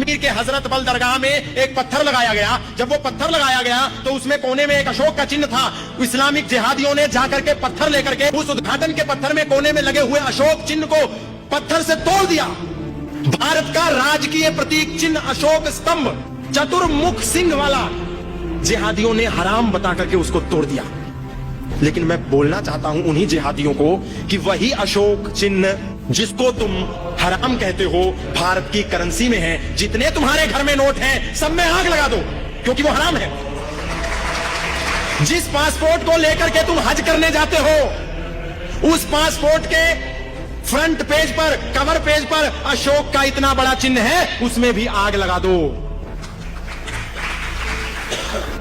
कश्मीर के हजरत बल दरगाह में एक पत्थर लगाया गया। जब वो पत्थर लगाया गया तो उसमें कोने में एक अशोक का चिन्ह था। इस्लामिक जिहादियों ने जाकर के पत्थर लेकर के उस उद्घाटन के पत्थर में कोने में लगे हुए अशोक चिन्ह को पत्थर से तोड़ दिया। भारत का राजकीय प्रतीक चिन्ह अशोक स्तंभ चतुर्मुख सिंह वाला जिहादियों ने हराम बता करके उसको तोड़ दिया। लेकिन मैं बोलना चाहता हूं उन्हीं जिहादियों को कि वही अशोक चिन्ह जिसको तुम हराम कहते हो भारत की करेंसी में है। जितने तुम्हारे घर में नोट हैं सब में आग लगा दो, क्योंकि वो हराम है। जिस पासपोर्ट को लेकर के तुम हज करने जाते हो उस पासपोर्ट के फ्रंट पेज पर, कवर पेज पर अशोक का इतना बड़ा चिन्ह है, उसमें भी आग लगा दो।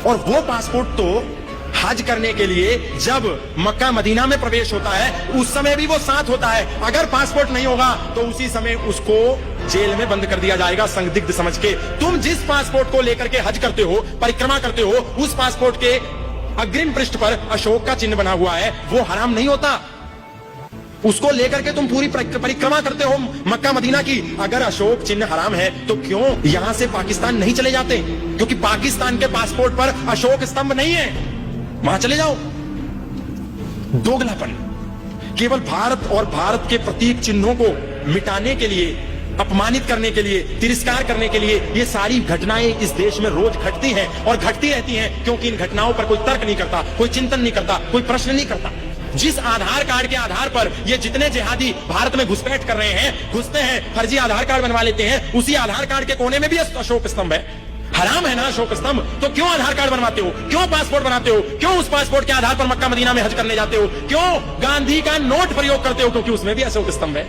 और वो पासपोर्ट तो हज करने के लिए जब मक्का मदीना में प्रवेश होता है उस समय भी वो साथ होता है। अगर पासपोर्ट नहीं होगा तो उसी समय उसको जेल में बंद कर दिया जाएगा संदिग्ध समझ के। तुम जिस पासपोर्ट को लेकर के हज करते हो, परिक्रमा करते हो, उस पासपोर्ट के अग्रिम पृष्ठ पर अशोक का चिन्ह बना हुआ है, वो हराम नहीं होता। उसको लेकर के तुम पूरी परिक्रमा करते हो मक्का मदीना की। अगर अशोक चिन्ह हराम है तो क्यों यहां से पाकिस्तान नहीं चले जाते? क्योंकि पाकिस्तान के पासपोर्ट पर अशोक स्तंभ नहीं है, वहां चले जाओ। दोगलापन। केवल भारत और भारत के प्रतीक चिन्हों को मिटाने के लिए, अपमानित करने के लिए, तिरस्कार करने के लिए ये सारी घटनाएं इस देश में रोज घटती हैं और घटती रहती हैं, क्योंकि इन घटनाओं पर कोई तर्क नहीं करता, कोई चिंतन नहीं करता, कोई प्रश्न नहीं करता। जिस आधार कार्ड के आधार पर ये जितने जिहादी भारत में घुसपैठ कर रहे हैं, घुसते हैं, फर्जी आधार कार्ड बनवा लेते हैं, उसी आधार कार्ड के कोने में भी अशोक स्तंभ है। हराम है ना अशोक स्तंभ? तो क्यों आधार कार्ड बनवाते हो? क्यों पासपोर्ट बनाते हो? क्यों उस पासपोर्ट के आधार पर मक्का मदीना में हज करने जाते हो? क्यों गांधी का नोट प्रयोग करते हो? क्योंकि उसमें भी अशोक स्तंभ है।